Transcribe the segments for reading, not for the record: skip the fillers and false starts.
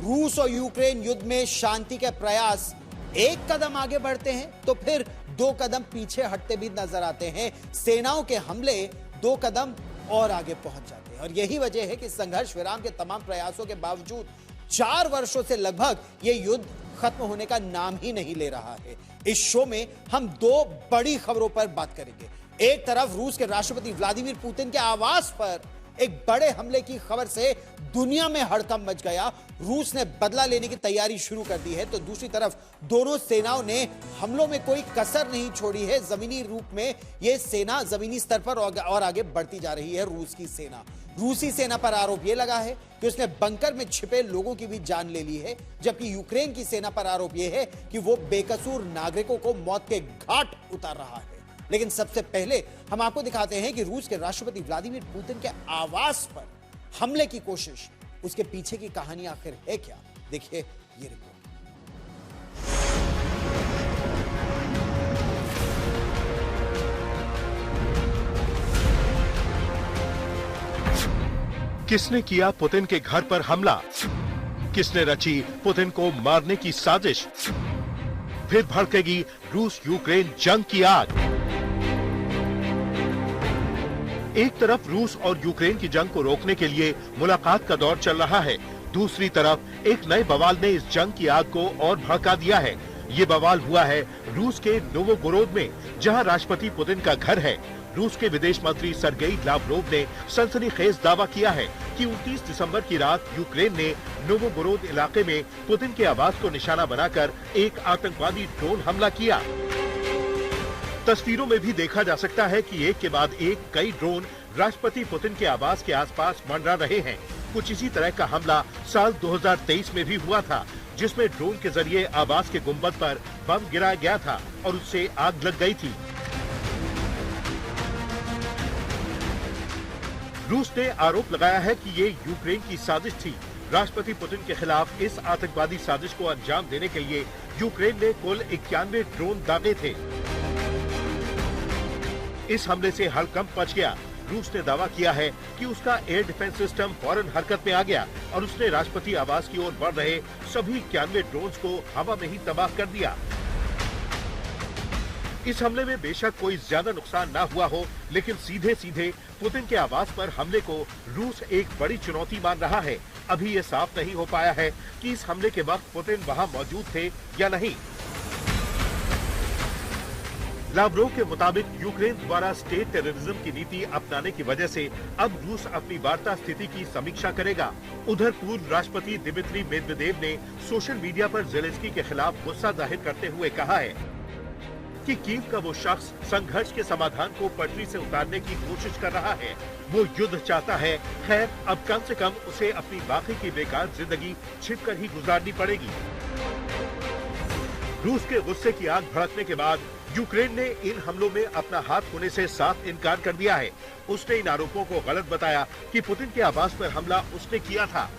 रूस और यूक्रेन युद्ध में शांति के प्रयास एक कदम आगे बढ़ते हैं तो फिर 2 कदम पीछे हटते भी नजर आते हैं। सेनाओं के हमले 2 कदम और आगे पहुंच जाते हैं और यही वजह है कि संघर्ष विराम के तमाम प्रयासों के बावजूद 4 वर्षों से लगभग यह युद्ध खत्म होने का नाम ही नहीं ले रहा है। इस शो में हम 2 बड़ी खबरों पर बात करेंगे। एक तरफ रूस के राष्ट्रपति व्लादिमीर पुतिन के आवास पर एक बड़े हमले की खबर से दुनिया में हड़कंप मच गया, रूस ने बदला लेने की तैयारी शुरू कर दी है। तो दूसरी तरफ दोनों सेनाओं ने हमलों में कोई कसर नहीं छोड़ी है। जमीनी रूप में यह सेना जमीनी स्तर पर और आगे बढ़ती जा रही है। रूस की सेना, रूसी सेना पर आरोप यह लगा है कि उसने बंकर में छिपे लोगों की भी जान ले ली है, जबकि यूक्रेन की सेना पर आरोप यह है कि वो बेकसूर नागरिकों को मौत के घाट उतार रहा है। लेकिन सबसे पहले हम आपको दिखाते हैं कि रूस के राष्ट्रपति व्लादिमीर पुतिन के आवास पर हमले की कोशिश, उसके पीछे की कहानी आखिर है क्या। देखिए ये रिपोर्ट। किसने किया पुतिन के घर पर हमला? किसने रची पुतिन को मारने की साजिश? फिर भड़केगी रूस यूक्रेन जंग की आग। एक तरफ रूस और यूक्रेन की जंग को रोकने के लिए मुलाकात का दौर चल रहा है, दूसरी तरफ एक नए बवाल ने इस जंग की आग को और भड़का दिया है। ये बवाल हुआ है रूस के नोवोगोरोद में, जहां राष्ट्रपति पुतिन का घर है। रूस के विदेश मंत्री सर्गेई लावरोव ने सनसनीखेज दावा किया है कि 29 दिसंबर की रात यूक्रेन ने नोवोगोरोद इलाके में पुतिन के आवास को निशाना बनाकर एक आतंकवादी ड्रोन हमला किया। तस्वीरों में भी देखा जा सकता है कि एक के बाद एक कई ड्रोन राष्ट्रपति पुतिन के आवास के आसपास मंडरा रहे हैं। कुछ इसी तरह का हमला साल 2023 में भी हुआ था, जिसमें ड्रोन के जरिए आवास के गुंबद पर बम गिराया गया था और उससे आग लग गई थी। रूस ने आरोप लगाया है कि ये यूक्रेन की साजिश थी। राष्ट्रपति पुतिन के खिलाफ इस आतंकवादी साजिश को अंजाम देने के लिए यूक्रेन ने कुल 91 ड्रोन दागे थे। इस हमले से हड़कंप मच गया। रूस ने दावा किया है कि उसका एयर डिफेंस सिस्टम फौरन हरकत में आ गया और उसने राष्ट्रपति आवास की ओर बढ़ रहे सभी 91 ड्रोन्स को हवा में ही तबाह कर दिया। इस हमले में बेशक कोई ज्यादा नुकसान ना हुआ हो, लेकिन सीधे सीधे पुतिन के आवास पर हमले को रूस एक बड़ी चुनौती मान रहा है। अभी ये साफ नहीं हो पाया है कि इस हमले के वक्त पुतिन वहां मौजूद थे या नहीं। लावरोव के मुताबिक यूक्रेन द्वारा स्टेट टेररिज्म की नीति अपनाने की वजह से अब रूस अपनी वार्ता स्थिति की समीक्षा करेगा। उधर पूर्व राष्ट्रपति दिमित्री मेदवेदेव ने सोशल मीडिया पर ज़ेलेंस्की के खिलाफ गुस्सा जाहिर करते हुए कहा है कि कीव का वो शख्स संघर्ष के समाधान को पटरी से उतारने की कोशिश कर रहा है। वो युद्ध चाहता है। खैर, अब कम से कम उसे अपनी बाकी की बेकार जिंदगी छिपकर ही गुजारनी पड़ेगी। रूस के गुस्से की आग भड़कने के बाद यूक्रेन ने इन हमलों में अपना हाथ होने से साफ इनकार कर दिया है। उसने इन आरोपों को गलत बताया कि पुतिन के आवास पर हमला उसने किया था,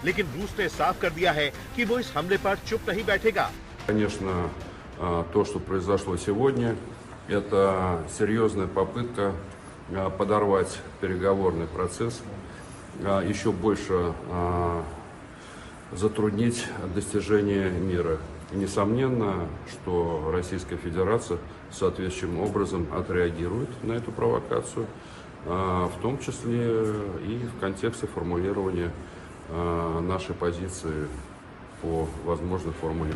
लेकिन रूस ने साफ कर दिया है कि वो इस हमले पर चुप नहीं बैठेगा। То, что произошло сегодня, это серьезная попытка подорвать переговорный процесс, еще больше затруднить достижение мира. И несомненно, что Российская Федерация соответствующим образом отреагирует на эту провокацию, в том числе и в контексте формулирования нашей позиции по возможной формуле.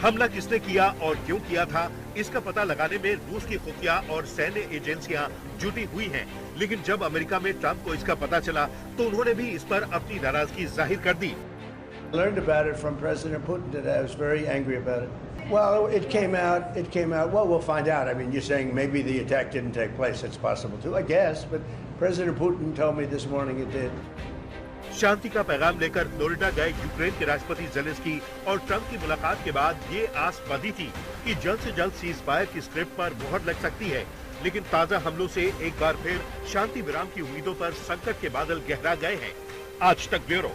हमला किसने किया और क्यों किया था, इसका पता लगाने में रूस की खुफिया और सैन्य एजेंसियां जुटी हुई हैं। लेकिन जब अमेरिका में ट्रंप को इसका पता चला तो उन्होंने भी इस पर अपनी नाराजगी जाहिर कर दी। Learned about it from President Putin today. I was very angry about it. Well, it came out. Well, we'll find out. I mean, you're saying maybe the attack didn't take place. It's possible too, I guess. But President Putin told me this morning it did. शांति का पैगाम लेकर Florida गए Ukraine के राष्ट्रपति Zelensky और Trump की मुलाकात के बाद ये आस बंधी थी कि जल्द से जल्द सीज़फायर की स्क्रिप्ट पर मुहर लग सकती है। लेकिन ताजा हमलों से एक बार फिर शांति विराम की उम्मीदों पर संकट के बादल गहरा गए हैं। आज तक ब्यूरो।